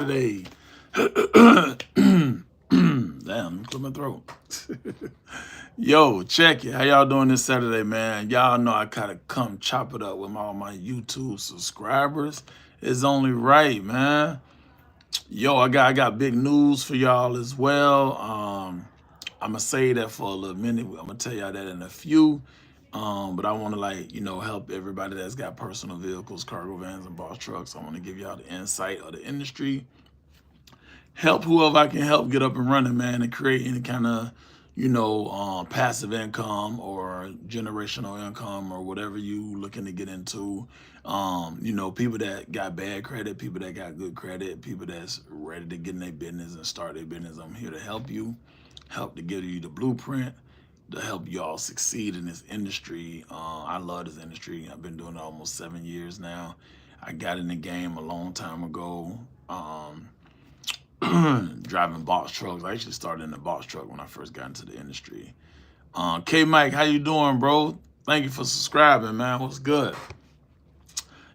Today. Damn, clear my throat. Yo, check it. How y'all doing this Saturday, man? Y'all know I gotta come chop it up with all my YouTube subscribers. It's only right, man. Yo, I got big news for y'all as well. I'm gonna say that for a little minute. I'm gonna tell y'all that in a few. But I want to help everybody that's got personal vehicles, cargo vans, and box trucks. I want to give y'all the insight of the industry, help whoever I can help get up and running, man, and create any kind of, passive income or generational income or whatever you looking to get into. People that got bad credit, people that got good credit, people that's ready to get in their business and start their business. I'm here to help you, help to give you the blueprint to help y'all succeed in this industry. I love this industry. I've been doing it almost 7 years now. I got in the game a long time ago. Driving box trucks. I actually started in the box truck when I first got into the industry. K Mike, how you doing, bro? Thank you for subscribing, man. What's good?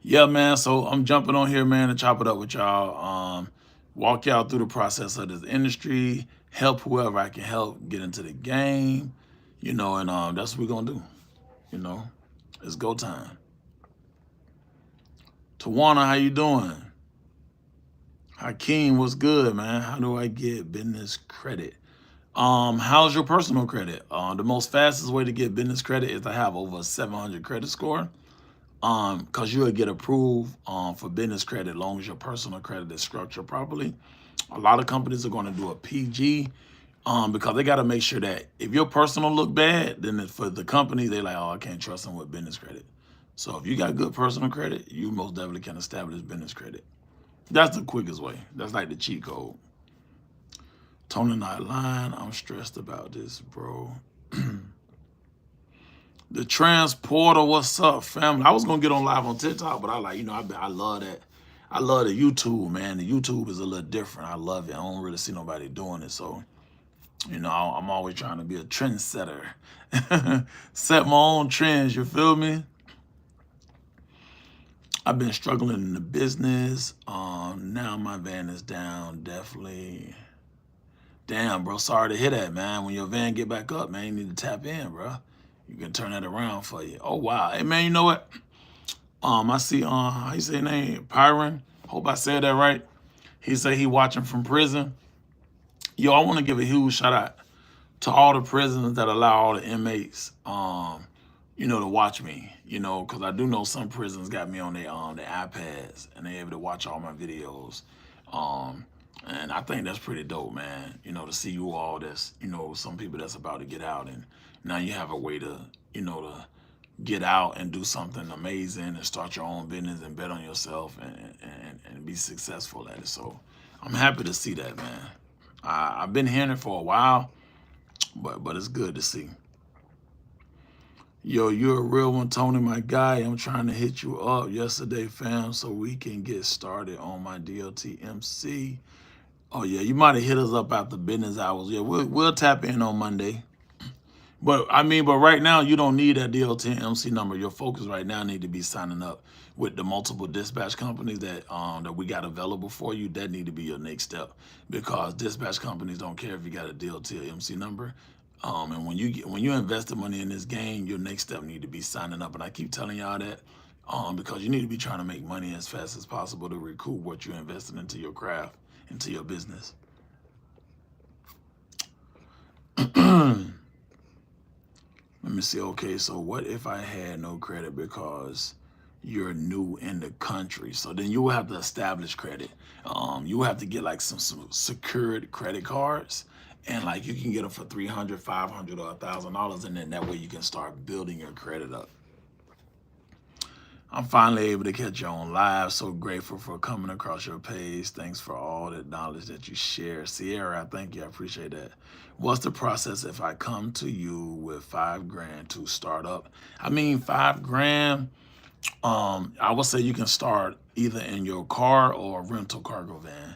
Yeah, man. So I'm jumping on here, man, to chop it up with y'all. Walk y'all through the process of this industry, help whoever I can help get into the game, and that's what we're gonna do. You know, it's go time. Tawana, how you doing? Hakeem, what's good, man? How do I get business credit? How's your personal credit? The most fastest way to get business credit is to have over a 700 credit score. Cause you'll get approved for business credit as long as your personal credit is structured properly. A lot of companies are going to do a PG because they got to make sure that if your personal look bad, then for the company, they're like, oh, I can't trust them with business credit. So if you got good personal credit, you most definitely can establish business credit. That's the quickest way. That's like the cheat code. Tony not lying. I'm stressed about this, bro. The transporter, what's up, family? I was gonna get on live on TikTok, but I love that. I love the YouTube, man. The YouTube is a little different. I love it. I don't really see nobody doing it, so I'm always trying to be a trendsetter, set my own trends. You feel me? I've been struggling in the business. Now my van is down, definitely. Damn, bro. Sorry to hear that, man. When your van get back up, man, you need to tap in, bro. You can turn that around for you. Oh wow. Hey man, you know what? I see how you say your name? Pyron. Hope I said that right. He said he watching from prison. Yo, I want to give a huge shout out to all the prisons that allow all the inmates to watch me, because I do know some prisons got me on their iPads and they able to watch all my videos. And I think that's pretty dope, man. To see you all that's, some people that's about to get out and now you have a way to get out and do something amazing and start your own business and bet on yourself and be successful at it. So I'm happy to see that, man. I've been hearing it for a while, but it's good to see. Yo, you're a real one, Tony, my guy. I'm trying to hit you up yesterday, fam, so we can get started on my DLT MC. Oh yeah, you might have hit us up after business hours. Yeah, we'll tap in on Monday. But right now you don't need that DLT MC number. Your focus right now need to be signing up with the multiple dispatch companies that we got available for you. That need to be your next step because dispatch companies don't care if you got a DLT or MC number. And when you invest the money in this game, your next step need to be signing up. And I keep telling y'all that because you need to be trying to make money as fast as possible to recoup what you invested into your craft, into your business. Let me see. Okay, so what if I had no credit because you're new in the country? So then you will have to establish credit. You will have to get like some secured credit cards, and like you can get them for $300, $500, or $1,000, and then that way you can start building your credit up. I'm finally able to catch you on live. So grateful for coming across your page. Thanks for all the knowledge that you share. Sierra, thank you. I appreciate that. What's the process if I come to you with $5,000 to start up? $5,000, I would say you can start either in your car or a rental cargo van.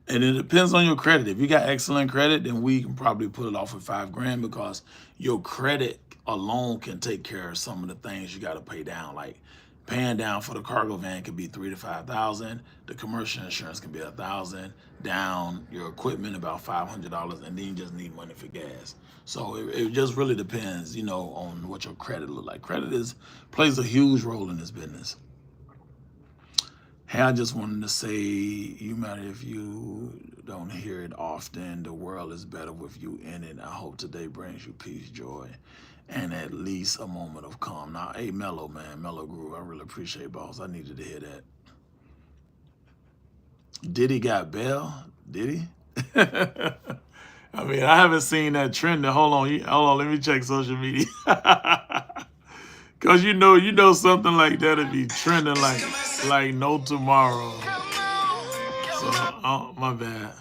And it depends on your credit. If you got excellent credit, then we can probably put it off at $5,000 because your credit alone can take care of some of the things you got to pay down, like Paying down for the cargo van could be $3,000 to $5,000. The commercial insurance can be $1,000. Down your equipment about $500, and then you just need money for gas. So it just really depends, on what your credit look like. Credit plays a huge role in this business. Hey, I just wanted to say, you matter if you don't hear it often. The world is better with you in it. I hope today brings you peace, joy, and at least a moment of calm. Now, hey, Mellow, man, Mellow Groove, I really appreciate, boss. I needed to hear that. Diddy got bail? Did he? I mean, I haven't seen that trend. Hold on, let me check social media. Cause you know something like that'd be trending like no tomorrow. So, oh, my bad.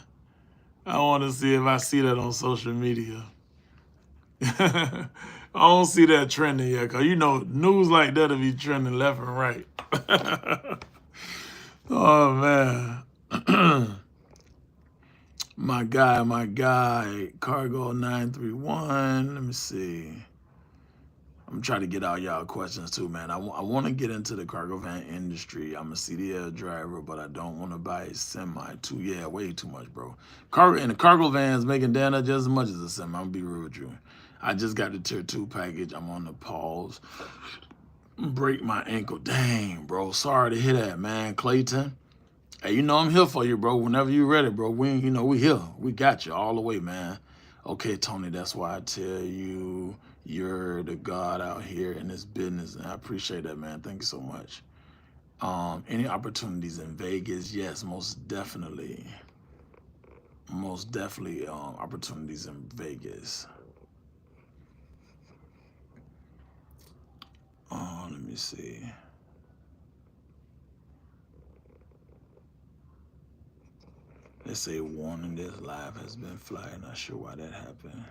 I want to see if I see that on social media. I don't see that trending yet, cause news like that'll be trending left and right. Oh man. My guy, Cargo 931. Let me see. I'm trying to get all y'all questions too, man. I want to get into the cargo van industry. I'm a CDL driver, but I don't want to buy a semi too. Yeah, way too much, bro. The cargo van's making down just as much as a semi. I'm gonna be real with you. I just got the tier 2 package. I'm on the pause. Break my ankle. Dang, bro. Sorry to hear that, man. Clayton. Hey, I'm here for you, bro. Whenever you're ready, bro. We here. We got you all the way, man. Okay, Tony, that's why I tell you you're the God out here in this business. And I appreciate that, man. Thank you so much. Any opportunities in Vegas? Yes, most definitely. Most definitely opportunities in Vegas. Let me see. They say warning, this live has been flagged. Not sure why that happened.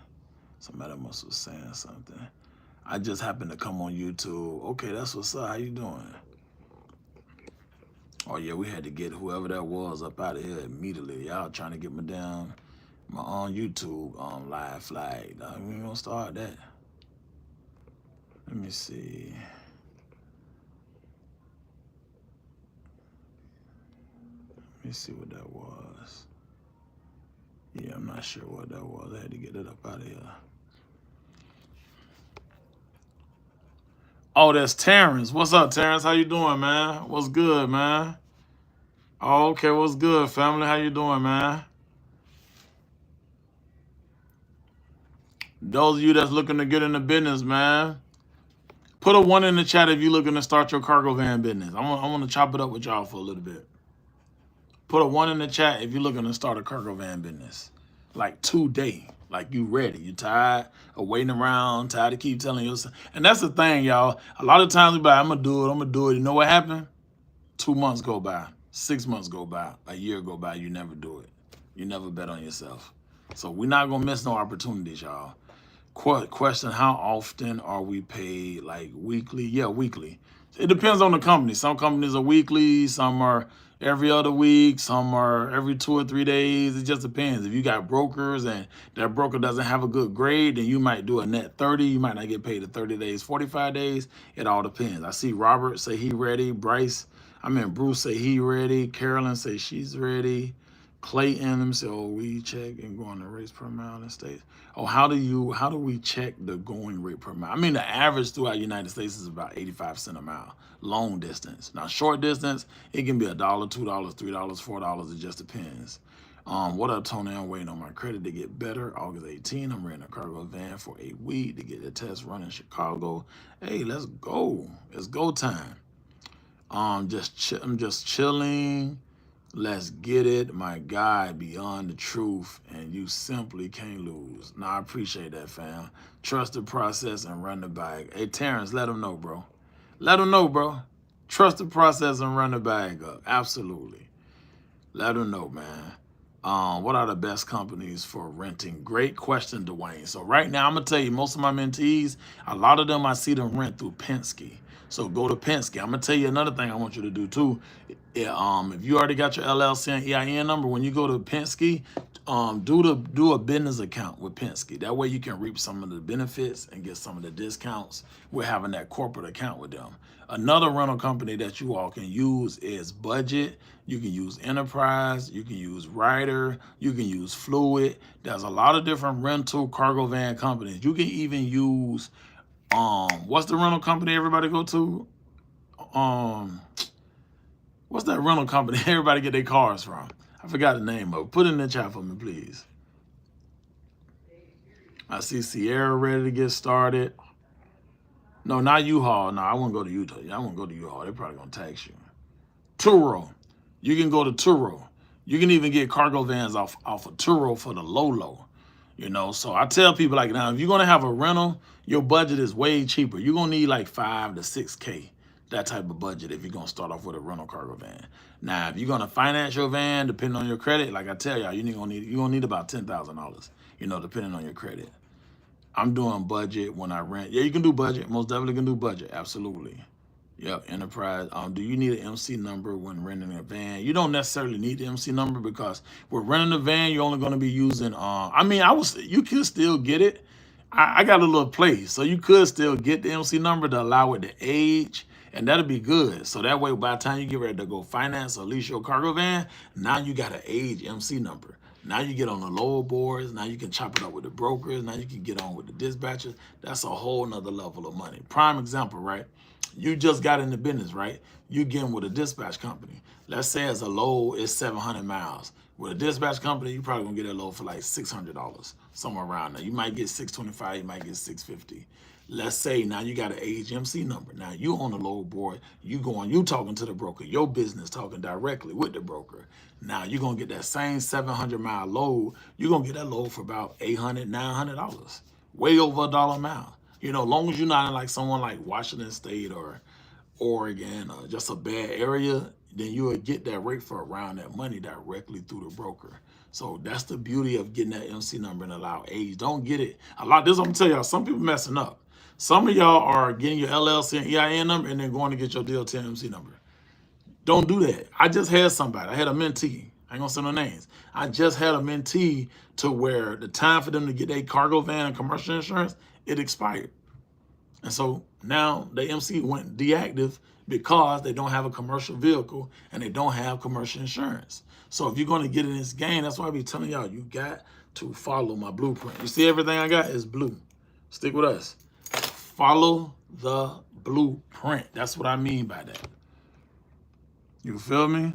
Somebody must have saying something. I just happened to come on YouTube. Okay, that's what's up. How you doing? Oh yeah, we had to get whoever that was up out of here immediately. Y'all trying to get me down my on YouTube live flag. We ain't gonna start that. Let me see. Let me see what that was. Yeah, I'm not sure what that was. I had to get it up out of here. Oh, that's Terrence. What's up, Terrence? How you doing, man? What's good, man? Oh, okay, what's good, family? How you doing, man? Those of you that's looking to get into business, man, put a 1 in the chat if you're looking to start your cargo van business. I want to chop it up with y'all for a little bit. Put a 1 in the chat if you're looking to start a cargo van business. Like today. Like you ready. You tired of waiting around, tired of keep telling yourself. And that's the thing, y'all. A lot of times we be like, I'm going to do it. You know what happened? 2 months go by. 6 months go by. A year go by. You never do it. You never bet on yourself. So we're not going to miss no opportunities, y'all. Question, how often are we paid? Like weekly? Yeah, weekly. It depends on the company. Some companies are weekly, some are every other week, some are every 2 or 3 days. It just depends. If you got brokers and that broker doesn't have a good grade, then you might do a net 30. You might not get paid the 30 days, 45 days. It all depends. I see Robert say he ready. Bruce say he ready. Carolyn say she's ready. Clayton, let me say, we check and go on the rates per mile in states. Oh, how do we check the going rate per mile? I mean, the average throughout the United States is about 85 cents a mile, long distance. Now, short distance, it can be $1, $2, $3, $4. It just depends. What up, Tony? I'm waiting on my credit to get better. August 18, I'm renting a cargo van for a week to get the test run in Chicago. Hey, let's go. It's go time. I'm just chilling. Let's get it, my guy, beyond the truth, and you simply can't lose. Now, I appreciate that, fam. Trust the process and run the bag. Hey, Terrence, let him know, bro. Let him know, bro. Trust the process and run the bag up. Absolutely. Let him know, man. What are the best companies for renting? Great question, Dwayne. So right now, I'm going to tell you, most of my mentees, a lot of them, I see them rent through Penske. So go to Penske. I'm going to tell you another thing I want you to do, too. If you already got your LLC and EIN number, when you go to Penske, Do a business account with Penske. That way you can reap some of the benefits and get some of the discounts with having that corporate account with them. Another rental company that you all can use is Budget. You can use Enterprise. You can use Ryder. You can use Fluid. There's a lot of different rental cargo van companies. You can even use what's the rental company everybody go to? What's that rental company everybody get their cars from? I forgot the name of it. Put it in the chat for me, please. I see Sierra ready to get started. No, not U-Haul. No, I won't go to Utah. I won't go to U-Haul. They're probably going to tax you. Turo. You can go to Turo. You can even get cargo vans off of Turo for the low. You know, so I tell people like now, if you're going to have a rental, your budget is way cheaper. You're going to need like 5 to 6K, that type of budget if you're going to start off with a rental cargo van. Now, if you're going to finance your van, depending on your credit, like I tell y'all, you're going to need about $10,000, you know, depending on your credit. I'm doing budget when I rent. Yeah, you can do budget. Most definitely can do budget. Absolutely. Yep, Enterprise. Do you need an MC number when renting a van? You don't necessarily need the MC number because with renting a van, you're only going to be using. You could still get it. I got a little place, so you could still get the MC number to allow it to age, and that'll be good. So that way, by the time you get ready to go finance or lease your cargo van, now you got an age MC number. Now you get on the lower boards. Now you can chop it up with the brokers. Now you can get on with the dispatchers. That's a whole nother level of money. Prime example, right? You just got into business, right? You getting with a dispatch company. Let's say as a load is 700 miles. With a dispatch company, you probably gonna get a load for like $600, somewhere around there. You might get $625, you might get $650. Let's say now you got an HMC number. Now you on the load board, you talking to the broker, your business talking directly with the broker. Now you're gonna get that same 700-mile load. You're gonna get that load for about $800, $900, way over $1 a mile. You know, as long as you're not in like someone like Washington State or Oregon or just a bad area, then you will get that rate for around that money directly through the broker. So that's the beauty of getting that MC number and allow age. Don't get it. A lot. This I'm gonna tell y'all. Some people messing up. Some of y'all are getting your LLC and EIN number and then going to get your DLT and MC number. Don't do that. I just had somebody. I had a mentee. I ain't gonna say no names. I just had a mentee to where the time for them to get their cargo van and commercial insurance, it expired. And so now the MC went deactive because they don't have a commercial vehicle and they don't have commercial insurance. So if you're going to get in this game, that's why I be telling y'all, you got to follow my blueprint. You see everything I got is blue. Stick with us. Follow the blueprint. That's what I mean by that. You feel me?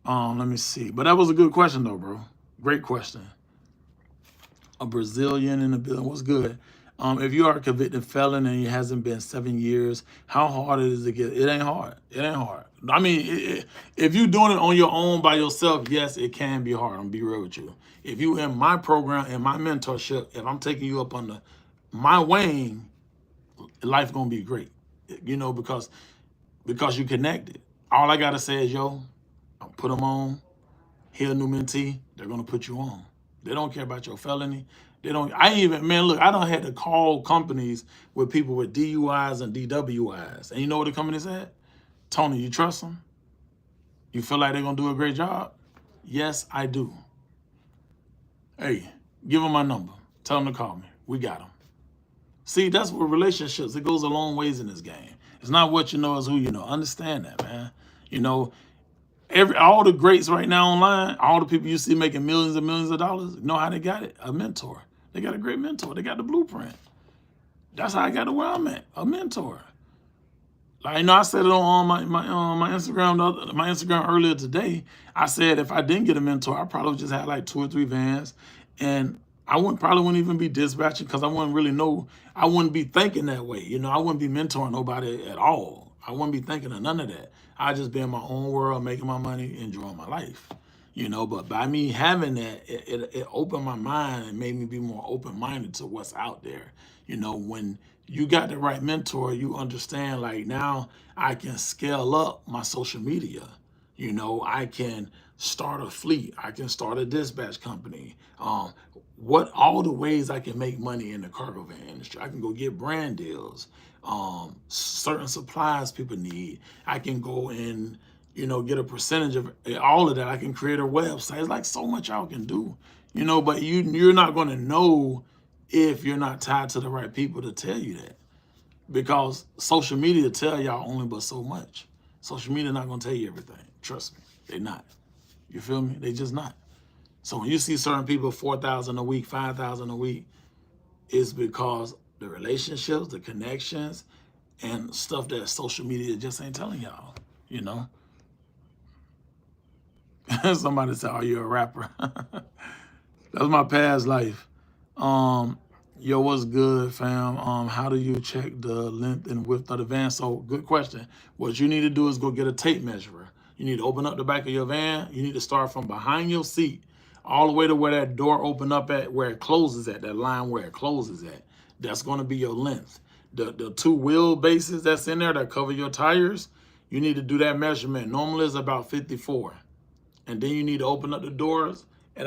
Let me see. But that was a good question though, bro. Great question. A Brazilian in the building. What's good? If you are a convicted felon and it hasn't been 7 years, how hard it is to get? It ain't hard. It ain't hard. I mean, if you're doing it on your own by yourself, yes, it can be hard. I'm gonna be real with you. If you in my program, in my mentorship, if I'm taking you up under my wing, life gonna be great. You know, because you connected. All I gotta say is, yo, I'll put them on. Here, new mentee, they're gonna put you on. They don't care about your felony. They don't. I don't had to call companies with people with DUIs and DWIs. And you know what the company said? Tony, you trust them? You feel like they're going to do a great job? Yes, I do. Hey, give them my number. Tell them to call me. We got them. See, that's what relationships, it goes a long ways in this game. It's not what you know, it's who you know. Understand that, man. You know, all the greats right now online, all the people you see making millions and millions of dollars, know how they got it? A mentor. They got a great mentor. They got the blueprint. That's how I got to where I'm at. A mentor. Like, you know, I said it on my Instagram earlier today. I said if I didn't get a mentor, I probably just had like 2 or 3 vans, and I probably wouldn't even be dispatching because I wouldn't really know. I wouldn't be thinking that way. You know, I wouldn't be mentoring nobody at all. I wouldn't be thinking of none of that. I'd just be in my own world, making my money, enjoying my life. You know, but by me having that, it opened my mind and made me be more open-minded to what's out there. You know, when you got the right mentor, you understand, like, now I can scale up my social media. You know, I can start a fleet. I can start a dispatch company. All the ways I can make money in the cargo van industry. I can go get brand deals. Certain supplies people need. I can go and get a percentage of all of that. I can create a website. It's like so much y'all can do, but you're not going to know if you're not tied to the right people to tell you that, because social media tell y'all only but so much. Social media not going to tell you everything. Trust me, they're not. You feel me? They just not. So when you see certain people 4,000 a week, 5,000 a week, it's because the relationships, the connections, and stuff that social media just ain't telling y'all, Somebody said, "Are you a rapper?" That's my past life. Um, Yo, what's good, fam? How do you check the length and width of the van? So, good question. What you need to do is go get a tape measurer. You need to open up the back of your van. You need to start from behind your seat all the way to where that door open up at, where it closes at, that line where it closes at. That's going to be your length. The two wheel bases that's in there that cover your tires, you need to do that measurement. Normally it's about 54. And then you need to open up the doors. And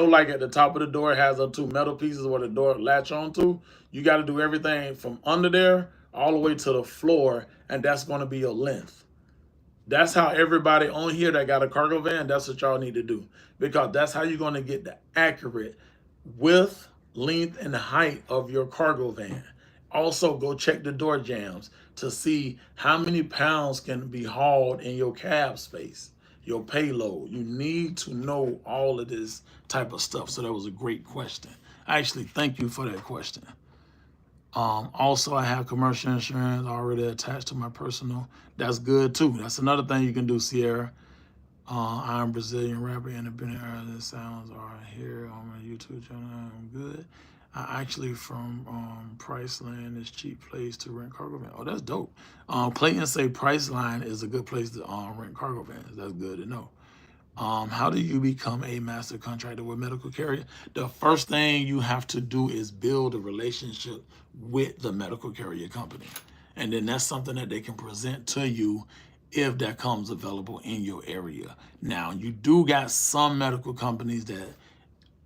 like at the top of the door, it has the two metal pieces where the door latch onto. You got to do everything from under there all the way to the floor, and that's going to be your length. That's how everybody on here that got a cargo van, that's what y'all need to do, because that's how you're going to get the accurate width, length, and height of your cargo van. Also, go check the door jambs to see how many pounds can be hauled in your cab space, your payload. You need to know all of this type of stuff. So that was a great question. I actually thank you for that question. Also, I have commercial insurance already attached to my personal. That's good too. That's another thing you can do, Sierra. I'm Brazilian rapper, independent artist. Sounds are here on my YouTube channel. I'm good. I actually from Priceline is cheap place to rent cargo van. Oh, that's dope. Clayton say Priceline is a good place to rent cargo vans. That's good to know. How do you become a master contractor with medical carrier? The first thing you have to do is build a relationship with the medical carrier company. And then that's something that they can present to you if that comes available in your area. Now, you do got some medical companies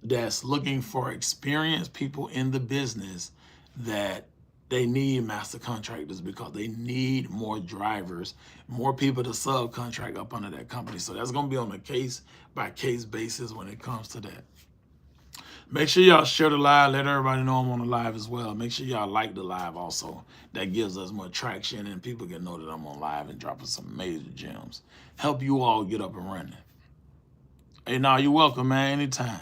that's looking for experienced people in the business that they need master contractors because they need more drivers, more people to subcontract up under that company. So that's going to be on a case by case basis when it comes to that. Make sure y'all share the live. Let everybody know I'm on the live as well. Make sure y'all like the live also. That gives us more traction and people can know that I'm on live and dropping some major gems. Help you all get up and running. Hey, now you're welcome, man, anytime.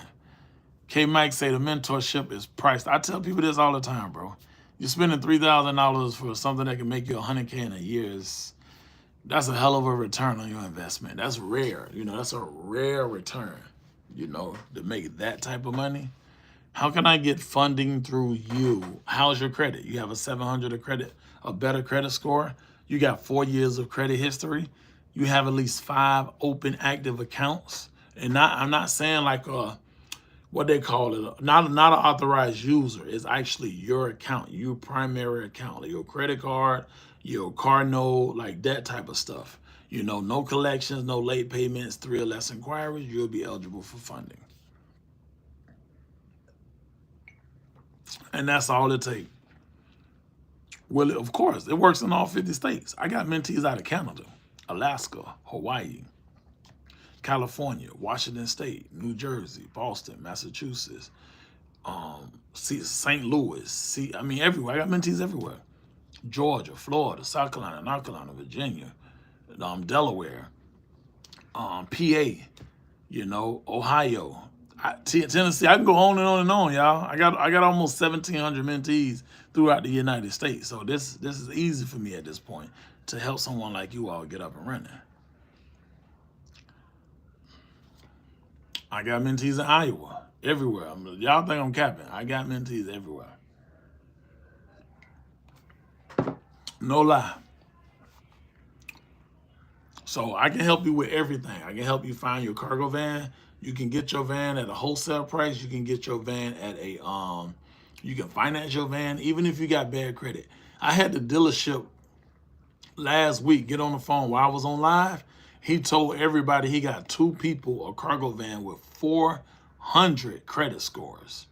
K Mike say the mentorship is priced. I tell people this all the time, bro. You're spending $3,000 for something that can make you $100K in a year. That's a hell of a return on your investment. That's rare. That's a rare return, to make that type of money. How can I get funding through you? How's your credit? You have a 700 of credit, a better credit score. You got 4 years of credit history. You have at least 5 open active accounts. And I'm not saying like what they call it, not an authorized user. It's actually your account, your primary account, like your credit card, your car note, like that type of stuff. No collections, no late payments, 3 or less inquiries, you'll be eligible for funding. And that's all it takes. Well, of course, it works in all 50 states. I got mentees out of Canada, Alaska, Hawaii, California, Washington State, New Jersey, Boston, Massachusetts, St. Louis, everywhere. I got mentees everywhere. Georgia, Florida, South Carolina, North Carolina, Virginia, Delaware, PA, Ohio, Tennessee. I can go on and on and on, y'all. I got almost 1,700 mentees throughout the United States. So this is easy for me at this point to help someone like you all get up and running. I got mentees in Iowa, everywhere. Y'all think I'm capping. I got mentees everywhere. No lie. So I can help you with everything. I can help you find your cargo van. You can get your van at a wholesale price. You can get your van at you can finance your van, even if you got bad credit. I had the dealership last week get on the phone while I was on live. He told everybody he got 2 people a cargo van with 400 credit scores.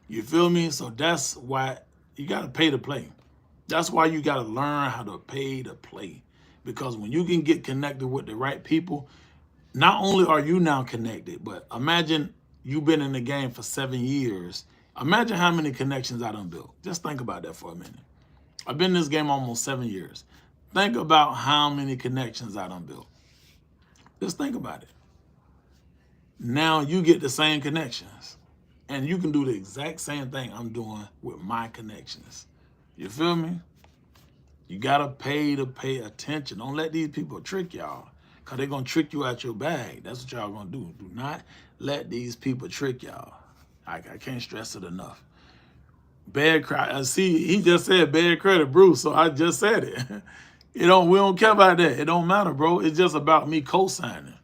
You feel me? So that's why you got to pay to play. That's why you got to learn how to pay to play. Because when you can get connected with the right people, not only are you now connected, but imagine you've been in the game for 7 years. Imagine how many connections I done built. Just think about that for a minute. I've been in this game almost 7 years. Think about how many connections I done built. Just think about it. Now you get the same connections. And you can do the exact same thing I'm doing with my connections. You feel me? You gotta pay attention. Don't let these people trick y'all. Cause they're gonna trick you out your bag. That's what y'all gonna do. Do not let these people trick y'all. I can't stress it enough. Bad credit. See, he just said bad credit, Bruce. So I just said it. We don't care about that. It don't matter, bro. It's just about me co-signing.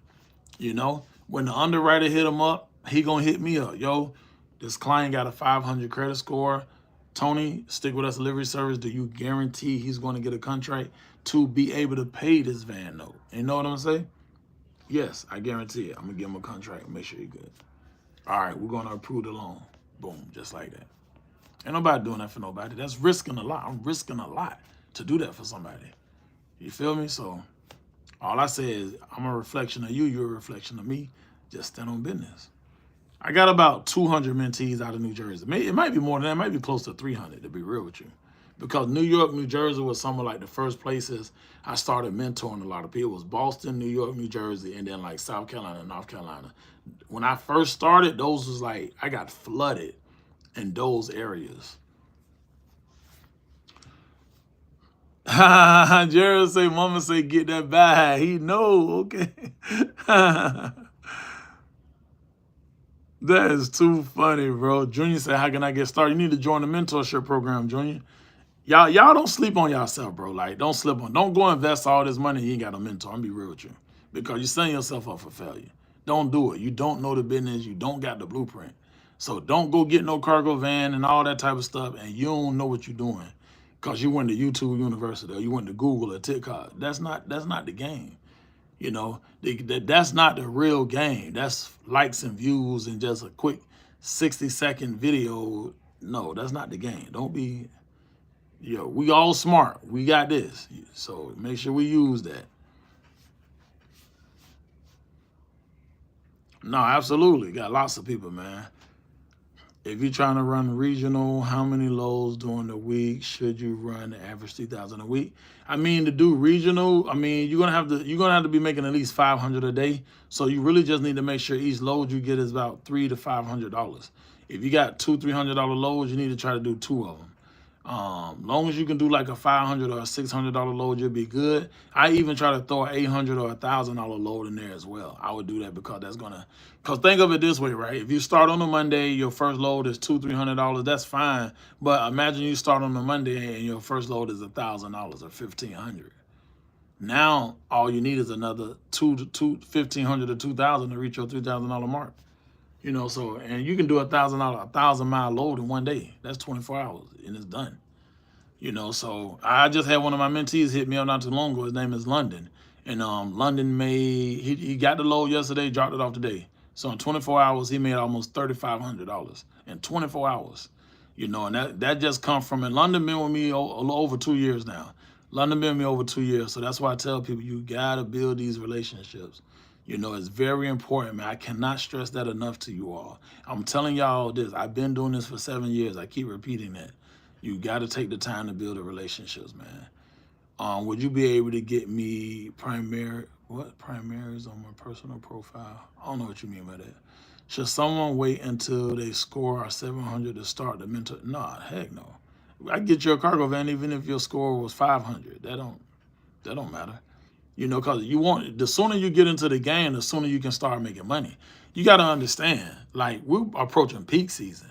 You know, when the underwriter hit him up, he gonna hit me up. Yo, this client got a 500 credit score. Tony, stick with us delivery service. Do you guarantee he's going to get a contract to be able to pay this van note? You know what I'm saying? Yes, I guarantee it. I'm going to give him a contract and make sure he's good. All right, we're going to approve the loan. Boom, just like that. Ain't nobody doing that for nobody. That's risking a lot. I'm risking a lot to do that for somebody. You feel me? So all I say is I'm a reflection of you. You're a reflection of me. Just stand on business. I got about 200 mentees out of New Jersey. It might be more than that. It might be close to 300, to be real with you. Because New York, New Jersey was some of like the first places I started mentoring a lot of people. It was Boston, New York, New Jersey, and then like South Carolina, North Carolina. When I first started, those was like, I got flooded in those areas. Jared say, mama say, get that bag. He know, okay. That is too funny, bro. Junior said, how can I get started? You need to join the mentorship program, Junior. Y'all don't sleep on yourself, bro. Like, don't slip on. Don't go invest all this money. You ain't got a mentor. I'm be real with you. Because you're setting yourself up for failure. Don't do it. You don't know the business. You don't got the blueprint. So don't go get no cargo van and all that type of stuff, and you don't know what you're doing. Because you went to YouTube University or you went to Google or TikTok. That's not the game. You know, that's not the real game. That's likes and views and just a quick 60-second video. No, that's not the game. Don't be, we all smart. We got this. So make sure we use that. No, absolutely. Got lots of people, man. If you're trying to run regional, how many loads during the week should you run? The average 3,000 a week. I mean, to do regional, I mean, you're gonna have to be making at least 500 a day. So you really just need to make sure each load you get is about $300 to $500. If you got $200-300 loads, you need to try to do 2 of them. Long as you can do like a $500 or a $600 load, you'll be good. I even try to throw an $800 or $1,000 load in there as well. I would do that because because think of it this way, right? If you start on a Monday, your first load is $200-300, that's fine. But imagine you start on a Monday and your first load is $1,000 or $1,500. Now all you need is another $1,500 to $2,000 to reach your $3,000 mark. So, and you can do $1,000-mile load in one day. That's 24 hours and it's done. So I just had one of my mentees hit me up not too long ago. His name is London. And London he got the load yesterday, dropped it off today. So in 24 hours, he made almost $3,500 in 24 hours. And that just come from it. London been with me over 2 years now. London been with me over 2 years. So that's why I tell people you gotta build these relationships. It's very important, man. I cannot stress that enough to you all. I'm telling y'all this. I've been doing this for 7 years. I keep repeating that. You got to take the time to build the relationships, man. Would you be able to get me primaries on my personal profile? I don't know what you mean by that. Should someone wait until they score a 700 to start the mentor? Nah, heck no. I get you a cargo van even if your score was 500. That don't matter. Because the sooner you get into the game, the sooner you can start making money. You got to understand, like, we're approaching peak season.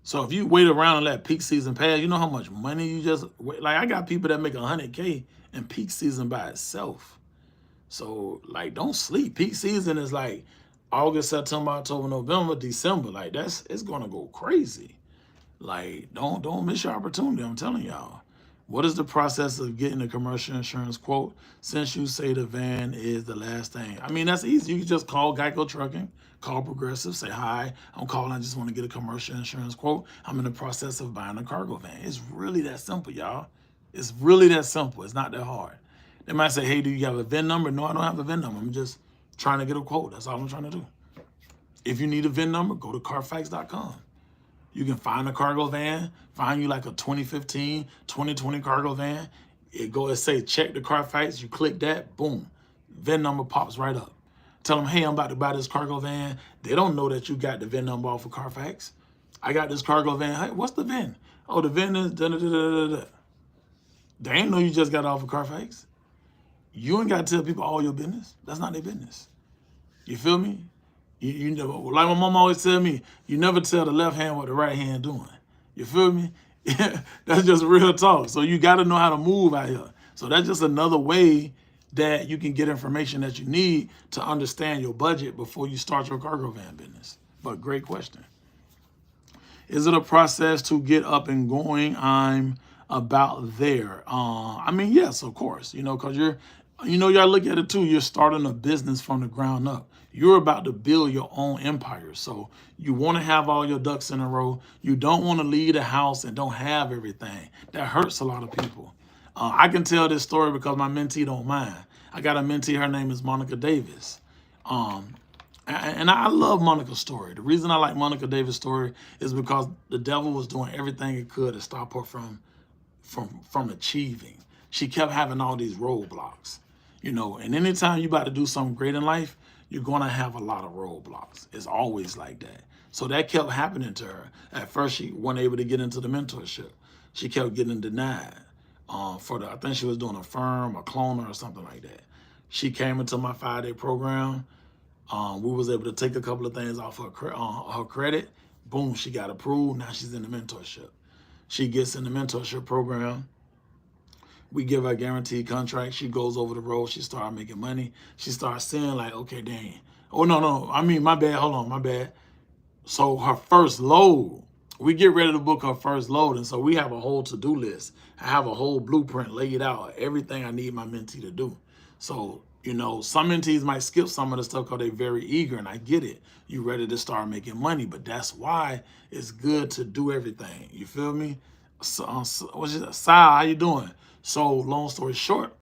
So if you wait around and let peak season pass, you know how much money you just, like, I got people that make 100K in peak season by itself. So, like, don't sleep. Peak season is like August, September, October, November, December. Like, it's going to go crazy. Like, don't miss your opportunity. I'm telling y'all. What is the process of getting a commercial insurance quote? Since you say the van is the last thing. I mean, that's easy. You can just call Geico Trucking, call Progressive, say, hi, I'm calling. I just want to get a commercial insurance quote. I'm in the process of buying a cargo van. It's really that simple, y'all. It's really that simple. It's not that hard. They might say, hey, do you have a VIN number? No, I don't have a VIN number. I'm just trying to get a quote. That's all I'm trying to do. If you need a VIN number, go to Carfax.com. You can find a cargo van, find you like a 2015, 2020 cargo van. It say check the Carfax. You click that, boom, VIN number pops right up. Tell them, hey, I'm about to buy this cargo van. They don't know that you got the VIN number off of Carfax. I got this cargo van. Hey, what's the VIN? Oh, the VIN is da-da-da-da-da-da. They ain't know you just got it off of Carfax. You ain't got to tell people all your business. That's not their business. You feel me? You never, like my mom always tell me, you never tell the left hand what the right hand doing. You feel me? That's just real talk. So you got to know how to move out here. So that's just another way that you can get information that you need to understand your budget before you start your cargo van business. But great question. Is it a process to get up and going? I'm about there. I mean, yes, of course, because y'all look at it too. You're starting a business from the ground up. You're about to build your own empire. So you want to have all your ducks in a row. You don't want to leave the house and don't have everything. That hurts a lot of people. I can tell this story because my mentee don't mind. I got a mentee. Her name is Monica Davis. And I love Monica's story. The reason I like Monica Davis' story is because the devil was doing everything it could to stop her from achieving. She kept having all these roadblocks, and anytime you about to do something great in life, you're going to have a lot of roadblocks. It's always like that. So that kept happening to her. At first, she wasn't able to get into the mentorship. She kept getting denied I think she was doing a firm, a cloner, or something like that. She came into my 5-day program. We was able to take a couple of things off her credit. Boom, she got approved. Now she's in the mentorship. She gets in the mentorship program. We give her a guaranteed contract. She goes over the road. She started making money. She starts seeing like, okay, dang. Oh, no. I mean, my bad. Hold on, my bad. So her first load, we get ready to book her first load. And so we have a whole to-do list. I have a whole blueprint laid out, everything I need my mentee to do. So, some mentees might skip some of the stuff because they're very eager, and I get it. You ready to start making money, but that's why it's good to do everything. You feel me? So, Sal, how you doing? So, long story short,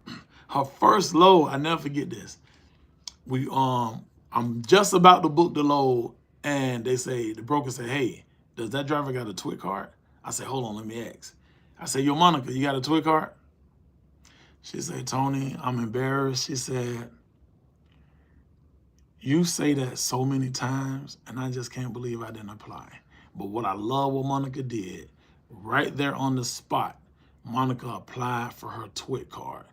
her first load, I never forget this. I'm just about to book the load, and the broker say, hey, does that driver got a TWIC card? I said, hold on, let me ask. I said, yo, Monica, you got a TWIC card? She said, Tony, I'm embarrassed. She said, you say that so many times, and I just can't believe I didn't apply. But what I love what Monica did, right there on the spot, Monica applied for her TWIC card.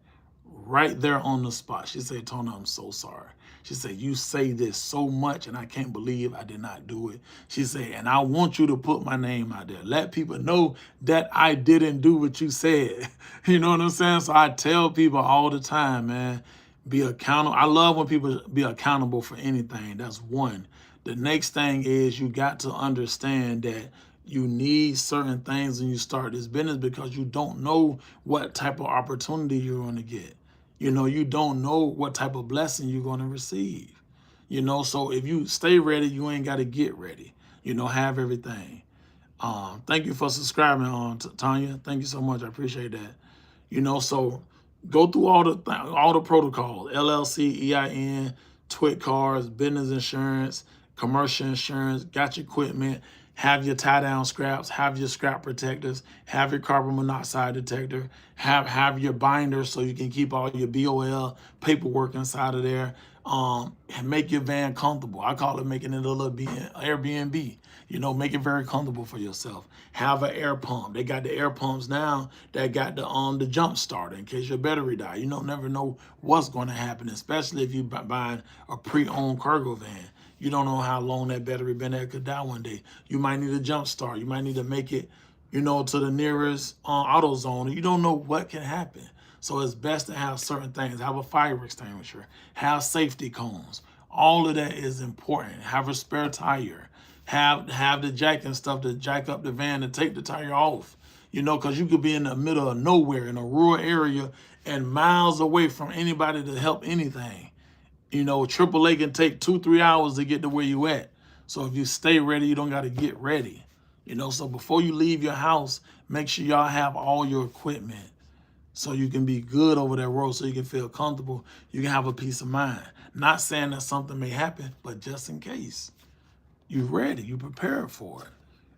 Right there on the spot. She said, Tony, I'm so sorry. She said, you say this so much, and I can't believe I did not do it. She said, and I want you to put my name out there. Let people know that I didn't do what you said. You know what I'm saying? So I tell people all the time, man, be accountable. I love when people be accountable for anything. That's one. The next thing is you got to understand that you need certain things when you start this business because you don't know what type of opportunity you're going to get. You don't know what type of blessing you're going to receive. So if you stay ready, you ain't got to get ready. Have everything. Thank you for subscribing, Tanya. Thank you so much. I appreciate that. So go through all the protocols, LLC, EIN, TWIC cards, business insurance, commercial insurance, got your equipment, have your tie-down scraps, have your scrap protectors, have your carbon monoxide detector, have your binder so you can keep all your BOL paperwork inside of there, and make your van comfortable. I call it making it a little Airbnb. Make it very comfortable for yourself. Have an air pump. They got the air pumps now that got the jump starter in case your battery die. You don't never know what's going to happen, especially if you're buying a pre-owned cargo van. You don't know how long that battery been there, could die one day. You might need a jump start. You might need to make it, to the nearest auto zone. You don't know what can happen. So it's best to have certain things. Have a fire extinguisher. Have safety cones. All of that is important. Have a spare tire. Have the jack and stuff to jack up the van and take the tire off. Because you could be in the middle of nowhere in a rural area and miles away from anybody to help anything. AAA can take 2-3 hours to get to where you at. So if you stay ready, you don't got to get ready. So before you leave your house, make sure y'all have all your equipment. so you can be good over that road, so you can feel comfortable. You can have a peace of mind. Not saying that something may happen, but just in case. You're ready. You prepared for it.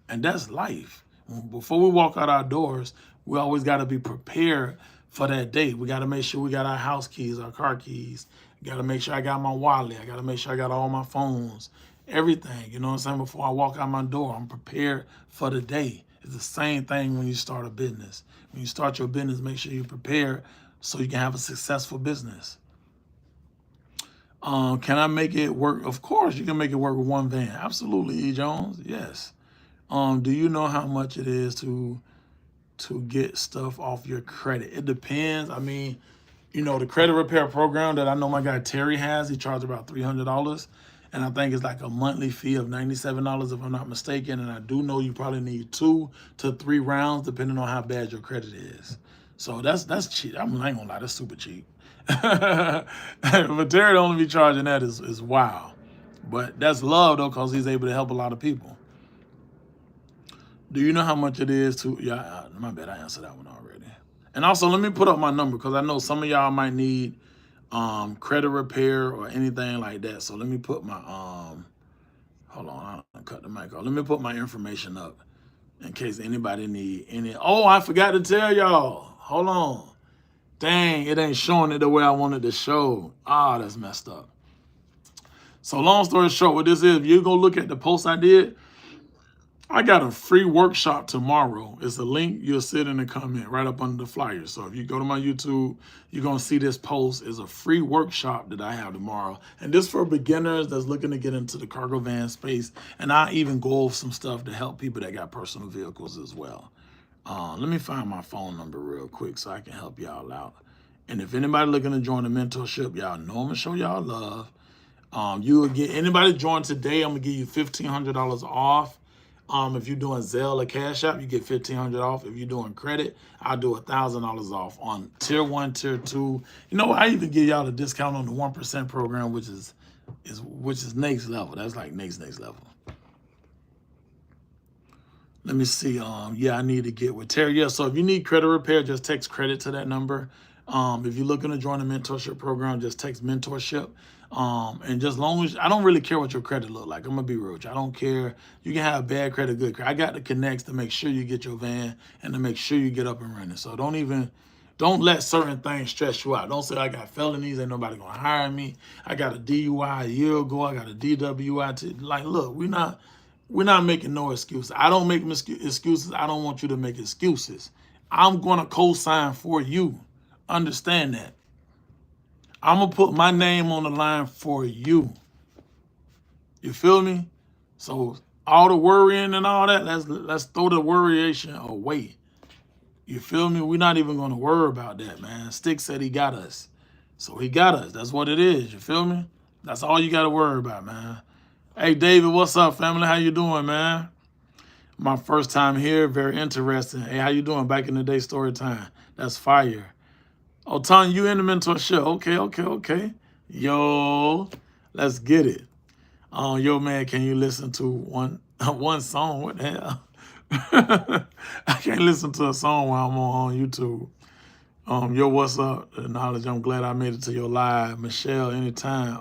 And that's life. Before we walk out our doors, we always got to be prepared for that day. We got to make sure we got our house keys, our car keys. Got to make sure I got my wallet. I got to make sure I got all my phones, everything. You know what I'm saying? Before I walk out my door, I'm prepared for the day. It's the same thing when you start a business. When you start your business, make sure you're prepared so you can have a successful business. Can I make it work? Of course, you can make it work with one van. Absolutely, E. Jones. Yes. Do you know how much it is to get stuff off your credit? It depends. I mean, the credit repair program that I know my guy Terry has, he charges about $300. And I think it's like a monthly fee of $97 if I'm not mistaken. And I do know you probably need 2 to 3 rounds depending on how bad your credit is. So that's cheap. I ain't gonna lie, that's super cheap. But Terry to only be charging that is wow. But that's love though, because he's able to help a lot of people. Do you know how much it is to, yeah, my bad, I answered that one already. And also, let me put up my number, because I know some of y'all might need credit repair or anything like that. So let me put my, hold on, I'll cut the mic off. Let me put my information up in case anybody need any. Oh, I forgot to tell y'all. Hold on. Dang, it ain't showing it the way I wanted to show. Ah, that's messed up. So long story short, what this is, if you go look at the post I did, I got a free workshop tomorrow. It's a link. You'll see it in the comment right up under the flyer. So if you go to my YouTube, you're going to see this post. It's a free workshop that I have tomorrow. And this for beginners that's looking to get into the cargo van space. And I even go over some stuff to help people that got personal vehicles as well. Let me find my phone number real quick so I can help y'all out. And if anybody looking to join the mentorship, y'all know I'm going to show y'all love. You will get, anybody join today, I'm going to give you $1,500 off. If you're doing Zelle or Cash App, you get $1,500 off. If you're doing credit, I'll do $1,000 off on tier 1, tier 2. You know, I even give y'all a discount on the 1% program, which is next level. That's like next level. Let me see. Yeah, I need to get with Terry. Yeah, so if you need credit repair, just text credit to that number. If you're looking to join the mentorship program, just text mentorship. And just long as, I don't really care what your credit look like. I'm gonna be real with you. I don't care. You can have bad credit, good credit. I got the connects to make sure you get your van and to make sure you get up and running. So don't let certain things stress you out. Don't say I got felonies, ain't nobody gonna hire me. I got a DUI a year ago. I got a DWI. Like, look, we're not making no excuses. I don't make excuses. I don't want you to make excuses. I'm gonna co-sign for you. Understand that. I'm going to put my name on the line for you. You feel me? So all the worrying and all that, let's throw the worryation away. You feel me? We're not even going to worry about that, man. Stick said he got us. So he got us. That's what it is. You feel me? That's all you got to worry about, man. Hey, David, what's up, family? How you doing, man? My first time here. Very interesting. Hey, how you doing? Back in the day, story time. That's fire. Oh, Tanya, you in the mentorship. Okay. Yo, let's get it. Yo, man, can you listen to one song? What the hell? I can't listen to a song while I'm on YouTube. Yo, what's up? Knowledge, I'm glad I made it to your live. Michelle, anytime.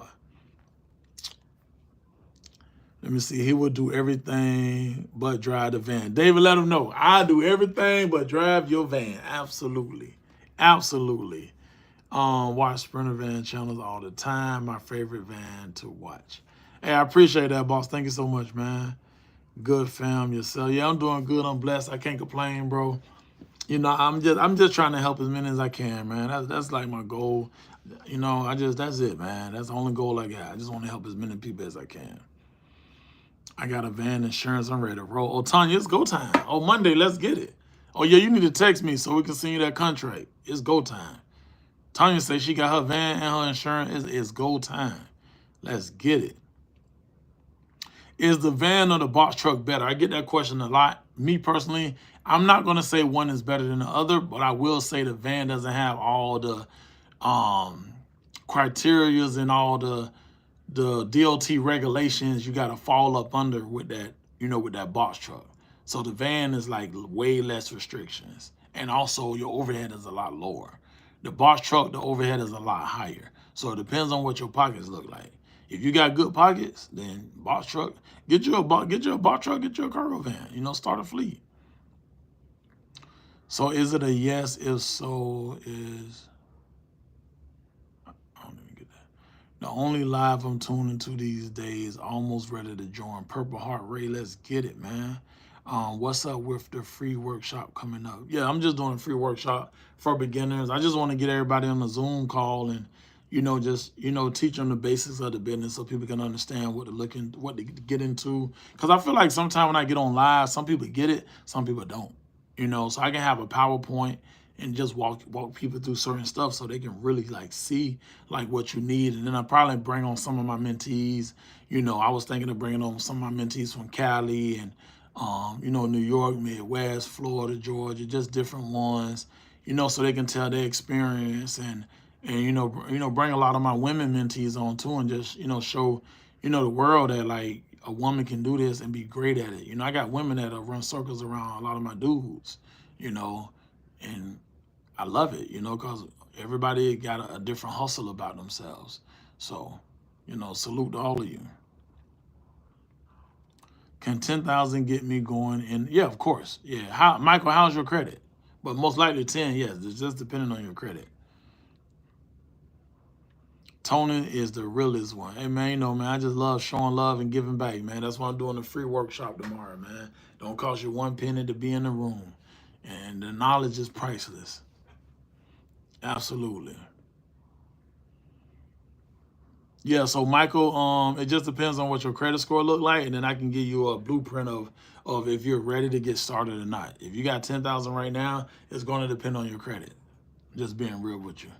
Let me see. He will do everything but drive the van. David, let him know. I do everything but drive your van. Absolutely. Watch Sprinter van channels all the time. My favorite van to watch. Hey, I appreciate that, boss. Thank you so much, man. Good fam yourself. Yeah, I'm doing good. I'm blessed. I can't complain, bro. You know, I'm just trying to help as many as I can, man. That's like my goal. You know, that's it, man. That's the only goal I got. I just want to help as many people as I can. I got a van insurance. I'm ready to roll. Oh, Tanya, it's go time. Oh, Monday, let's get it. Oh, yeah, you need to text me so we can send you that contract. It's go time. Tanya says she got her van and her insurance. It's go time. Let's get it. Is the van or the box truck better? I get that question a lot. Me personally, I'm not going to say one is better than the other, but I will say the van doesn't have all the criterias and all the DOT regulations you got to fall up under with that, with that box truck. So the van is like way less restrictions. and also your overhead is a lot lower. The box truck, the overhead is a lot higher. So it depends on what your pockets look like. If you got good pockets, then box truck, get you a box truck, get you a cargo van. Start a fleet. So is it a yes? If so, I don't even get that. The only live I'm tuning to these days, almost ready to join. Purple Heart Ray, let's get it, man. What's up with the free workshop coming up? Yeah, I'm just doing a free workshop for beginners. I just want to get everybody on the Zoom call and, just, teach them the basics of the business so people can understand what to get into. Because I feel like sometimes when I get on live, some people get it, some people don't. So I can have a PowerPoint and just walk people through certain stuff so they can really see what you need. And then I probably bring on some of my mentees. I was thinking of bringing on some of my mentees from Cali and New York, Midwest, Florida, Georgia, just different ones, so they can tell their experience and bring a lot of my women mentees on too and just, show, the world that a woman can do this and be great at it. I got women that run circles around a lot of my dudes, and I love it, because everybody got a different hustle about themselves. So, salute to all of you. Can 10,000 get me going? And yeah, of course. Yeah. Michael, how's your credit? But most likely 10, yes. It's just depending on your credit. Tony is the realest one. Hey, man, man, I just love showing love and giving back, man. That's why I'm doing a free workshop tomorrow, man. Don't cost you one penny to be in the room. And the knowledge is priceless. Absolutely. Yeah, so Michael, it just depends on what your credit score look like, and then I can give you a blueprint of if you're ready to get started or not. If you got 10,000 right now, it's going to depend on your credit. Just being real with you.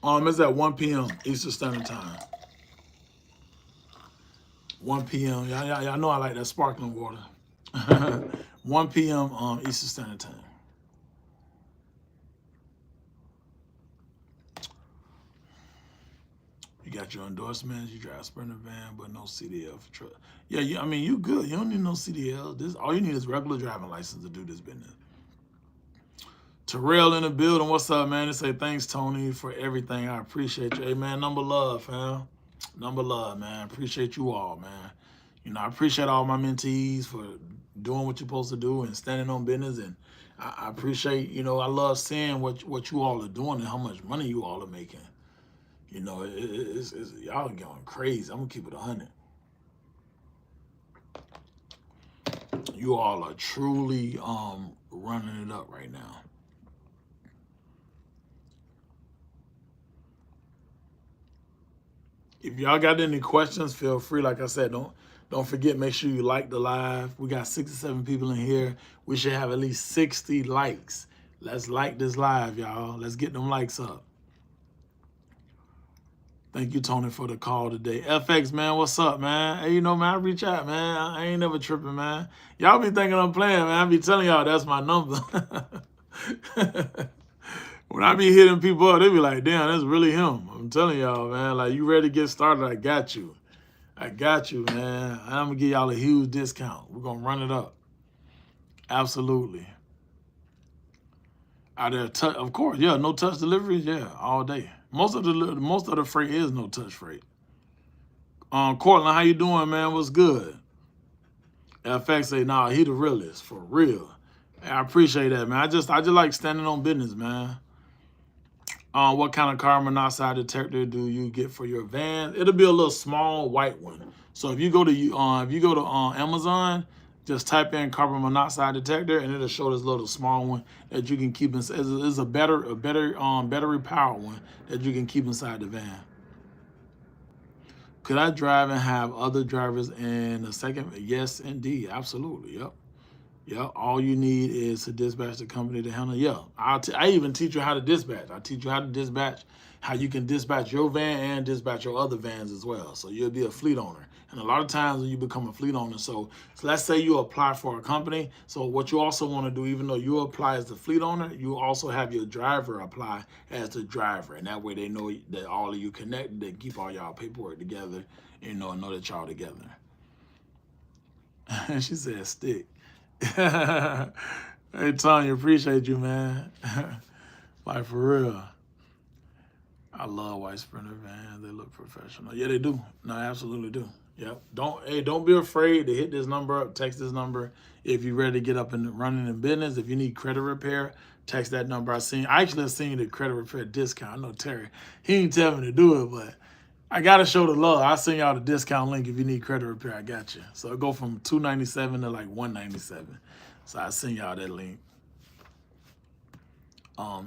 It's at 1 p.m. Eastern Standard Time. 1 p.m. Y'all know I like that sparkling water. 1 p.m. Eastern Standard Time. You got your endorsements. You drive a Sprinter van, but no CDL for truck. Yeah, you good. You don't need no CDL. All you need is regular driving license to do this business. Terrell in the building. What's up, man? They say thanks, Tony, for everything. I appreciate you. Hey, man, number love, fam. Number love, man. Appreciate you all, man. I appreciate all my mentees for doing what you're supposed to do and standing on business. And I appreciate, I love seeing what you all are doing and how much money you all are making. Y'all are going crazy. I'm going to keep it 100. You all are truly running it up right now. If y'all got any questions, feel free. Like I said, don't forget, make sure you like the live. We got 67 people in here. We should have at least 60 likes. Let's like this live, y'all. Let's get them likes up. Thank you, Tony, for the call today. FX, man, what's up, man? Hey, man, I reach out, man. I ain't never tripping, man. Y'all be thinking I'm playing, man. I be telling y'all that's my number. When I be hitting people up, they be like, damn, that's really him. I'm telling y'all, man, you ready to get started? I got you. I got you, man. I'm going to give y'all a huge discount. We're going to run it up. Absolutely. Are there of course, yeah, no touch deliveries, yeah, all day. Most of the freight is no touch freight. Cortland, how you doing, man? What's good? FX say, nah, he the realest, for real. I appreciate that, man. I just like standing on business, man. What kind of carbon monoxide detector do you get for your van? It'll be a little small white one. So if you go to Amazon, just type in carbon monoxide detector, and it'll show this little small one that you can keep inside. It's a battery powered one that you can keep inside the van. Could I drive and have other drivers in a second? Yes, indeed, absolutely. Yep. Yeah, all you need is to dispatch the company to handle. Yeah, I even teach you how to dispatch. I teach you how to dispatch, how you can dispatch your van and dispatch your other vans as well. So you'll be a fleet owner. And a lot of times when you become a fleet owner, so let's say you apply for a company. So what you also want to do, even though you apply as the fleet owner, you also have your driver apply as the driver. And that way they know that all of you connected, they keep all y'all paperwork together, know that y'all together. She said stick. Hey, Tanya, appreciate you, man. Like, for real. I love white Sprinter vans. They look professional. Yeah, they do. No, I absolutely do. Yep. Don't be afraid to hit this number up. Text this number if you're ready to get up and running in business. If you need credit repair, text that number. I actually seen the credit repair discount. I know Terry. He ain't tell me to do it, but I gotta show the love. I'll send y'all the discount link if you need credit repair. I got you. So it go from $297 to like $197. So I send y'all that link.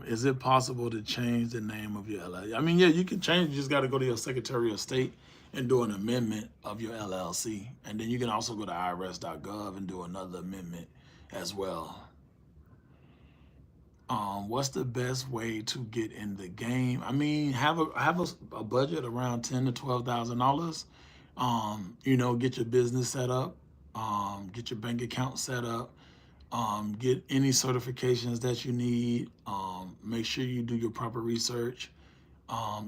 Is it possible to change the name of your LLC? I mean, yeah, you can change. You just got to go to your Secretary of State and do an amendment of your LLC. And then you can also go to irs.gov and do another amendment as well. What's the best way to get in the game? I mean, have a budget around $10,000 to $12,000. Get your business set up, get your bank account set up, get any certifications that you need. Make sure you do your proper research.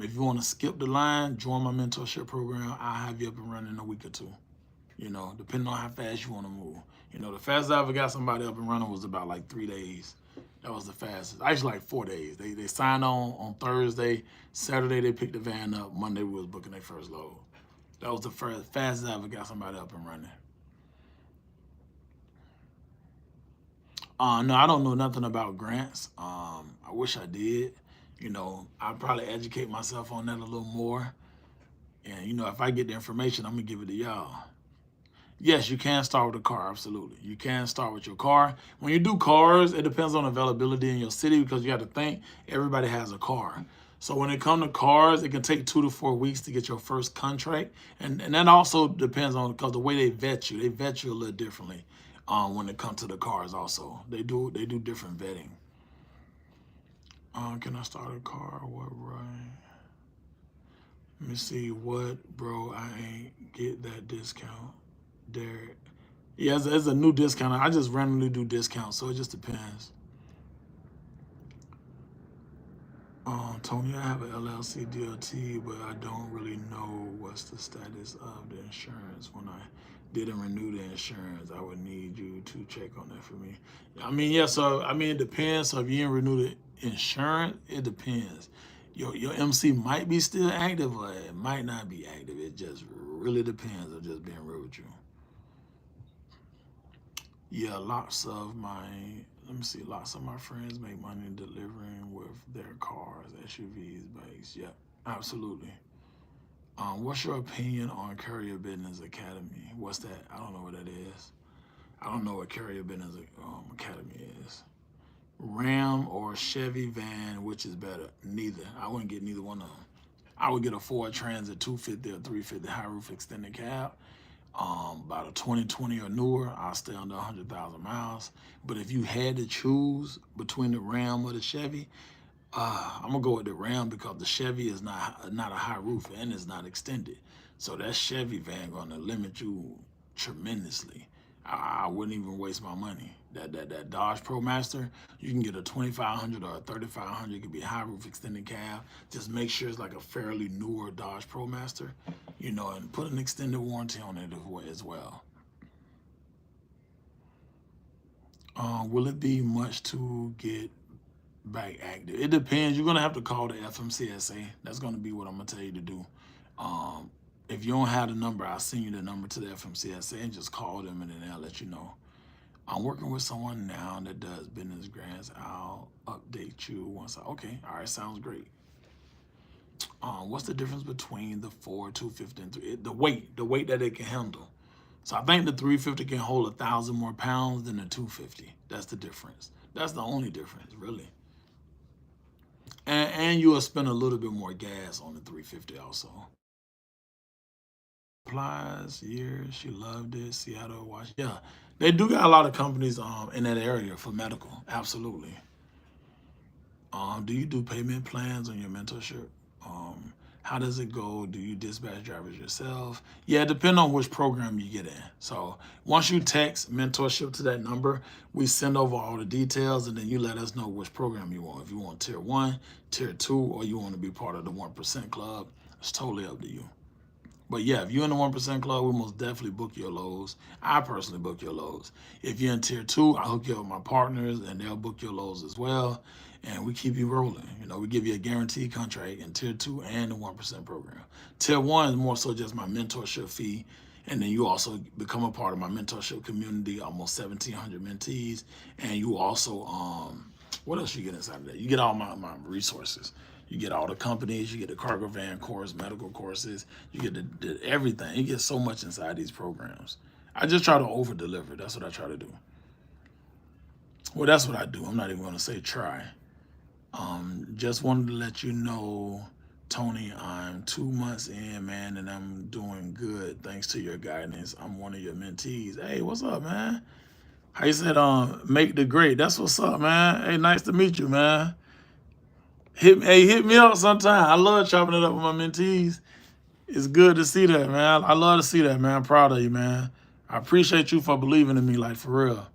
If you want to skip the line, join my mentorship program. I'll have you up and running in a week or two. Depending on how fast you want to move. The fastest I ever got somebody up and running was about like 3 days. That was the fastest. Actually, like 4 days. They signed on Thursday. Saturday, they picked the van up. Monday, we was booking their first load. That was the fastest I ever got somebody up and running. No, I don't know nothing about grants. I wish I did. I'd probably educate myself on that a little more. And, if I get the information, I'm going to give it to y'all. Yes, you can start with a car, absolutely. You can start with your car. When you do cars, it depends on availability in your city because you have to think everybody has a car. So when it comes to cars, it can take 2 to 4 weeks to get your first contract. And that also depends on, because the way they vet you a little differently when it comes to the cars also. They do different vetting. Can I start a car? What, right? Let me see what, bro, I ain't get that discount. There, yeah, it's a new discount. I just randomly do discounts, so it just depends. Tony, I have an LLC DOT, but I don't really know what's the status of the insurance. When I didn't renew the insurance, I would need you to check on that for me. I mean, yeah, so it depends. So if you didn't renew the insurance, it depends. Your MC might be still active, or it might not be active. It just really depends. I'm just being real with you. Yeah, lots of my friends make money delivering with their cars, SUVs, bikes. Yep, absolutely. What's your opinion on Carrier Business Academy? What's that? I don't know what that is. I don't know what Carrier Business Academy is. Ram or Chevy van, which is better? Neither. I wouldn't get neither one of them. I would get a Ford Transit 250 or 350 high roof extended cab. About a 2020 or newer, I'll stay under 100,000 miles. But if you had to choose between the Ram or the Chevy, I'm gonna go with the Ram because the Chevy is not a high roof and it's not extended. So that Chevy van gonna limit you tremendously. I wouldn't even waste my money. That Dodge ProMaster, you can get a 2500 or a 3500. It could be a high roof extended cab. Just make sure it's like a fairly newer Dodge ProMaster, and put an extended warranty on it as well. Will it be much to get back active? It depends. You're gonna have to call the FMCSA. That's gonna be what I'm gonna tell you to do. If you don't have the number, I'll send you the number to the FMCSA and just call them and then they'll let you know. I'm working with someone now that does business grants. I'll update you once okay, all right, sounds great. What's the difference between the Ford 250 and the weight that it can handle? So I think the 350 can hold 1,000 more pounds than the 250. That's the difference. That's the only difference, really. And you'll spend a little bit more gas on the 350 also. Applies years, she loved it. Seattle, Washington. Yeah, they do got a lot of companies in that area for medical. Absolutely. Do you do payment plans on your mentorship? How does it go? Do you dispatch drivers yourself? Yeah, depending on which program you get in. So once you text mentorship to that number, we send over all the details, and then you let us know which program you want. If you want tier 1, tier 2, or you want to be part of the 1% club, it's totally up to you. But yeah, if you're in the 1% club, we most definitely book your loads. I personally book your loads. If you're in tier 2, I hook you up with my partners and they'll book your loads as well. And we keep you rolling. We give you a guaranteed contract in tier 2 and the 1% program. Tier 1 is more so just my mentorship fee. And then you also become a part of my mentorship community, almost 1,700 mentees. And you also, what else you get inside of that? You get all my resources. You get all the companies, you get the cargo van course, medical courses, you get the everything. You get so much inside these programs. I just try to over deliver. That's what I try to do. Well, that's what I do. I'm not even going to say try. Just wanted to let you know, Tony, I'm 2 months in, man, and I'm doing good thanks to your guidance. I'm one of your mentees. Hey, what's up, man? How you said, make the grade. That's what's up, man. Hey, nice to meet you, man. Hit me up sometime. I love chopping it up with my mentees. It's good to see that, man. I love to see that, man. I'm proud of you, man. I appreciate you for believing in me, like for real.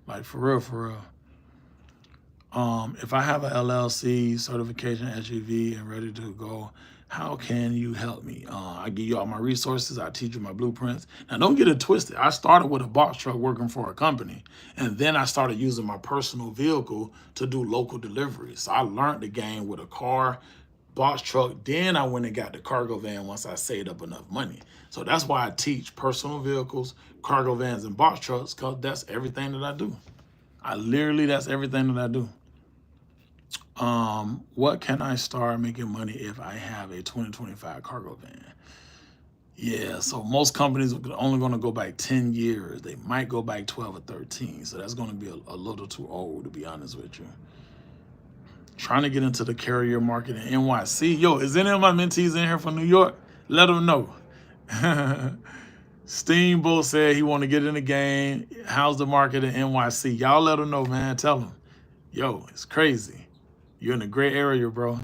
Like for real, for real. If I have a LLC certification SUV and ready to go, how can you help me? I give you all my resources. I teach you my blueprints. Now, don't get it twisted. I started with a box truck working for a company, and then I started using my personal vehicle to do local deliveries. So I learned the game with a car, box truck. Then I went and got the cargo van once I saved up enough money. So that's why I teach personal vehicles, cargo vans, and box trucks, because that's everything that I do. That's everything that I do. What can I start making money if I have a 2025 cargo van? Yeah, so most companies are only going to go back 10 years. They might go back 12 or 13. So that's going to be a little too old, to be honest with you. Trying to get into the carrier market in NYC. Yo, is any of my mentees in here from New York? Let them know. Steamboat said he want to get in the game. How's the market in NYC? Y'all let them know, man. Tell them. Yo, it's crazy. You're in a great area, bro.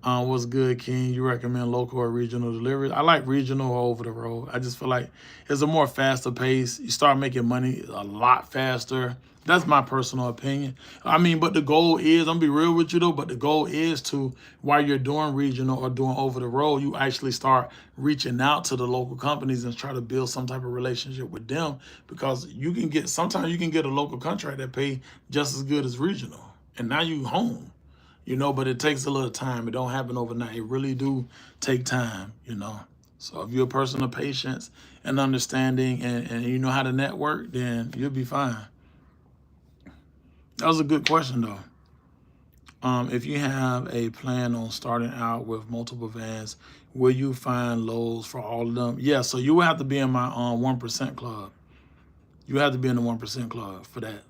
What's good, King? You recommend local or regional deliveries? I like regional over the road. I just feel like it's a more faster pace. You start making money a lot faster. That's my personal opinion. But the goal is, I'm gonna be real with you though, but the goal is to, while you're doing regional or doing over the road, you actually start reaching out to the local companies and try to build some type of relationship with them, because sometimes you can get a local contract that pay just as good as regional. And now you home. But it takes a little time. It don't happen overnight. It really do take time, So if you're a person of patience and understanding and you know how to network, then you'll be fine. That was a good question, though. If you have a plan on starting out with multiple vans, will you find loads for all of them? Yeah, so you will have to be in my 1% club. You have to be in the 1% club for that.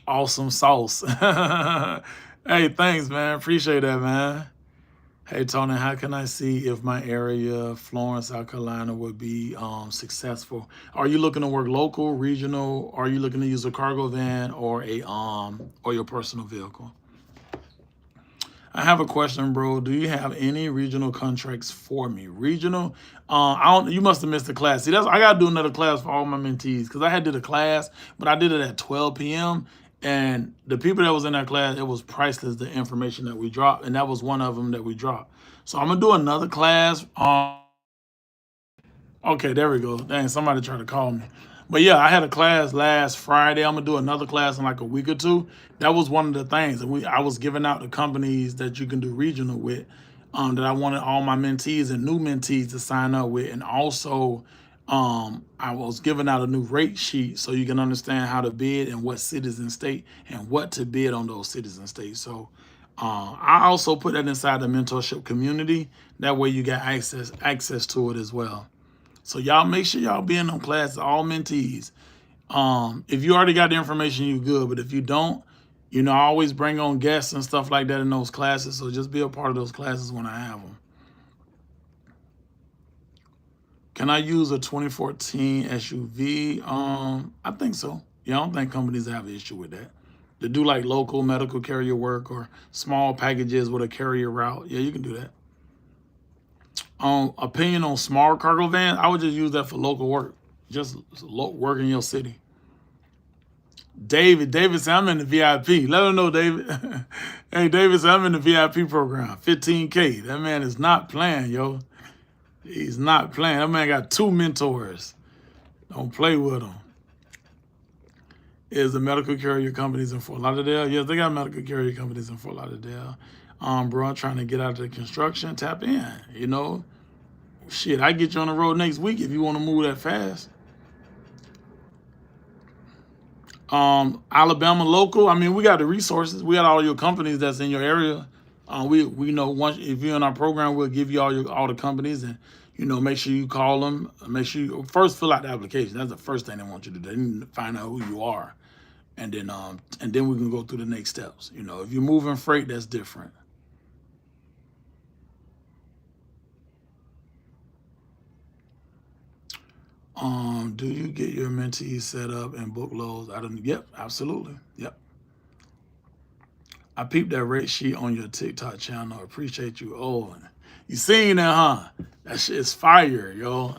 Awesome sauce. Hey, thanks, man. Appreciate that, man. Hey, Tony, how can I see if my area, Florence, South Carolina, would be successful? Are you looking to work local, regional? Are you looking to use a cargo van or your personal vehicle? I have a question, bro. Do you have any regional contracts for me? Regional? You must have missed the class. See, I gotta do another class for all my mentees, because I had did a class, but I did it at 12 p.m. And the people that was in that class, it was priceless, the information that we dropped, and that was one of them that we dropped. So I'm gonna do another class. Okay, there we go. Dang, somebody tried to call me. But yeah, I had a class last Friday. I'm gonna do another class in like a week or two. That was one of the things. I was giving out the companies that you can do regional with, that I wanted all my mentees and new mentees to sign up with. And also, I was giving out a new rate sheet so you can understand how to bid and what cities and state and what to bid on those cities and states. So I also put that inside the mentorship community. That way you got access to it as well. So y'all make sure y'all be in them classes, all mentees. If you already got the information, you good. But if you don't, I always bring on guests and stuff like that in those classes. So just be a part of those classes when I have them. Can I use a 2014 SUV? I think so. Yeah, I don't think companies have an issue with that. to do like local medical carrier work or small packages with a carrier route. Yeah, you can do that. Opinion on small cargo vans, I would just use that for local work. Just work in your city. David said, I'm in the VIP. Let him know, David. Hey, David said, I'm in the VIP program. 15K. That man is not playing, yo. He's not playing. That man got 2 mentors. Don't play with him. Is the medical carrier companies in Fort Lauderdale? Yes, they got medical carrier companies in Fort Lauderdale. Bro, I'm trying to get out of the construction. Tap in, you know. Shit, I get you on the road next week if you want to move that fast. Alabama local. I mean, we got the resources. We got all your companies that's in your area. We know once if you're in our program, we'll give you all the companies, and make sure you call them. Make sure you first fill out the application. That's the first thing they want you to do. They need to find out who you are, and then we can go through the next steps. If you're moving freight, that's different. Do you get your mentees set up and book loads? Yep, absolutely. Yep. I peeped that rate sheet on your TikTok channel. Appreciate you. Oh, you seen that, huh? That shit is fire, yo.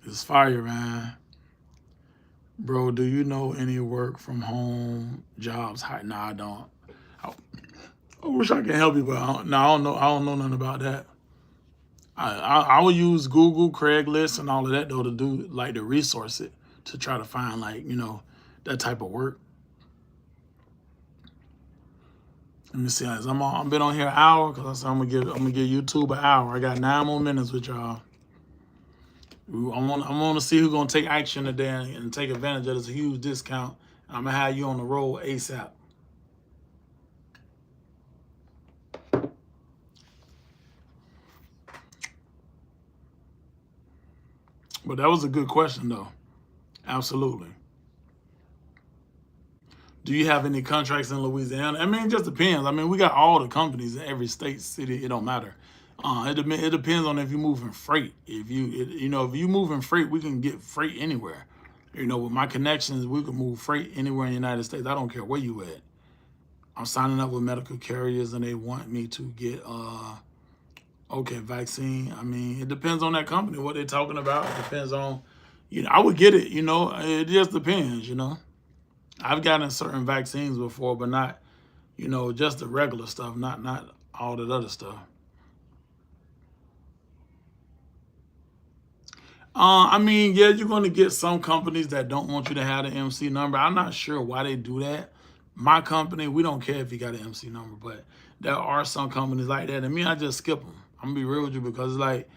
It's fire, man. Bro, do you know any work from home jobs? Nah, I don't. I wish I could help you, but I don't know nothing about that. I would use Google, Craigslist, and all of that though to do to resource it to try to find that type of work. Let me see. I've been on here an hour because I said I'm gonna give YouTube an hour. I got 9 more minutes with y'all. I want to see who's gonna take action today and take advantage of this huge discount. I'm gonna have you on the roll ASAP. But that was a good question, though. Absolutely. Do you have any contracts in Louisiana? I mean, it just depends. I mean, we got all the companies in every state, city. It don't matter. It depends on if you're moving freight. If you moving freight, we can get freight anywhere. With my connections, we can move freight anywhere in the United States. I don't care where you at. I'm signing up with medical carriers, and they want me to get vaccine. I mean, it depends on that company, what they're talking about. It depends on, I would get it, it just depends, I've gotten certain vaccines before, but not, just the regular stuff, not all that other stuff. I mean, yeah, you're going to get some companies that don't want you to have the MC number. I'm not sure why they do that. My company, we don't care if you got an MC number, but there are some companies like that. And me, I just skip them. I'm going to be real with you because it's like,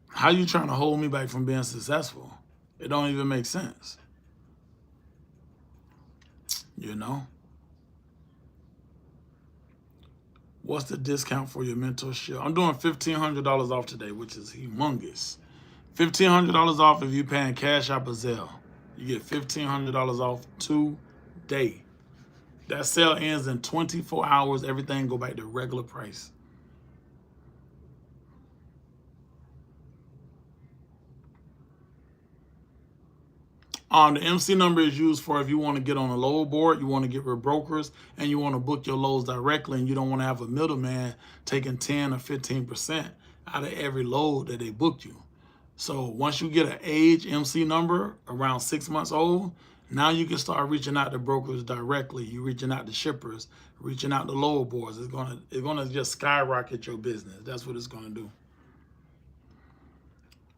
how you trying to hold me back from being successful? It don't even make sense. What's the discount for your mentorship? I'm doing $1,500 off today, which is humongous. $1,500 off if you paying Cash App or Zelle. You get $1,500 off today. That sale ends in 24 hours. Everything go back to regular price. The MC number is used for if you want to get on a load board, you want to get with brokers, and you want to book your loads directly, and you don't want to have a middleman taking 10 or 15% out of every load that they booked you. So once you get an age MC number around 6 months old, now you can start reaching out to brokers directly. You're reaching out to shippers, reaching out to load boards. It's gonna just skyrocket your business. That's what it's gonna do.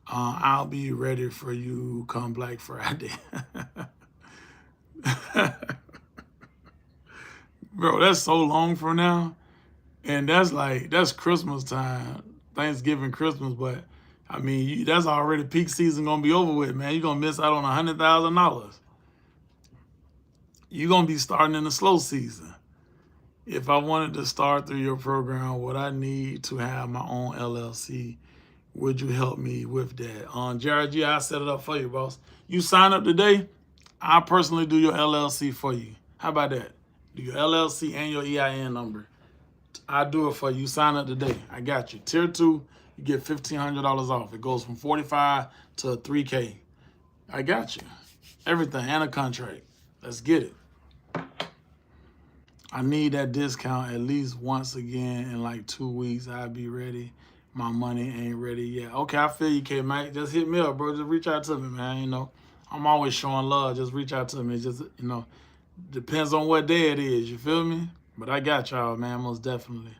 I'll be ready for you come Black Friday. Bro, that's so long from now. And that's Christmas time, Thanksgiving, Christmas. But I mean, that's already peak season gonna be over with, man. You're gonna miss out on $100,000. You're gonna be starting in the slow season. If I wanted to start through your program, would I need to have my own LLC? Would you help me with that? Jared G, I set it up for you, boss. You sign up today, I personally do your LLC for you. How about that? Do your LLC and your EIN number. I do it for you. Sign up today. I got you. Tier 2, you get $1,500 off. It goes from 45 to 3K. I got you. Everything and a contract. Let's get it. I need that discount at least once again in like 2 weeks. I'll be ready. My money ain't ready yet. Okay, I feel you, K-Mike. Just hit me up, bro. Just reach out to me, man. You know, I'm always showing love. Just reach out to me. Just, you know, depends on what day it is. You feel me? But I got y'all, man, most definitely.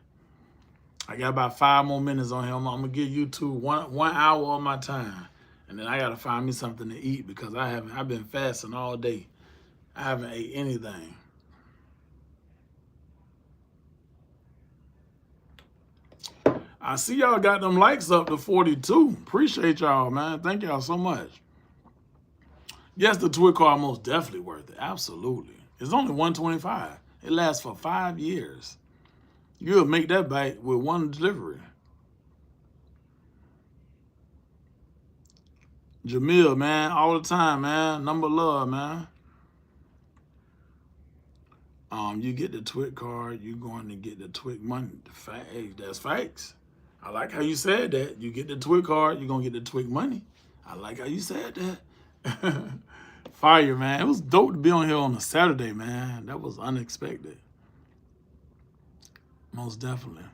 I got about 5 more minutes on here. I'm gonna give you two one hour of my time. And then I gotta find me something to eat because I've been fasting all day. I haven't ate anything. I see y'all got them likes up to 42. Appreciate y'all, man. Thank y'all so much. Yes, the Twit card most definitely worth it. Absolutely. It's only $125. It lasts for 5 years. You'll make that back with one delivery. Jamil, man, all the time, man. Number love, man. You get the Twit card, you're going to get the Twit money. Hey, that's facts. I like how you said that. You get the Twit card, you're going to get the Twit money. I like how you said that. Fire, man. It was dope to be on here on a Saturday, man. That was unexpected. Most definitely.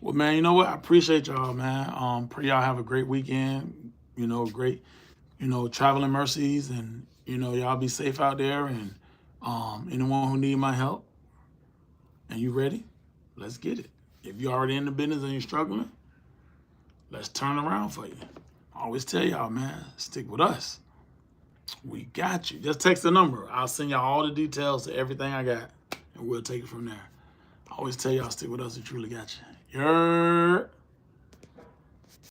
Well, man, you know what? I appreciate y'all, man. Pray y'all have a great weekend. You know, great, you know, traveling mercies, and you know, y'all be safe out there. And anyone who need my help, and you ready, let's get it. If you're already in the business and you're struggling, let's turn around for you. I always tell y'all, man, stick with us. We got you. Just text the number. I'll send y'all all the details to everything I got, and we'll take it from there. I always tell y'all, stick with us. We truly got you. You're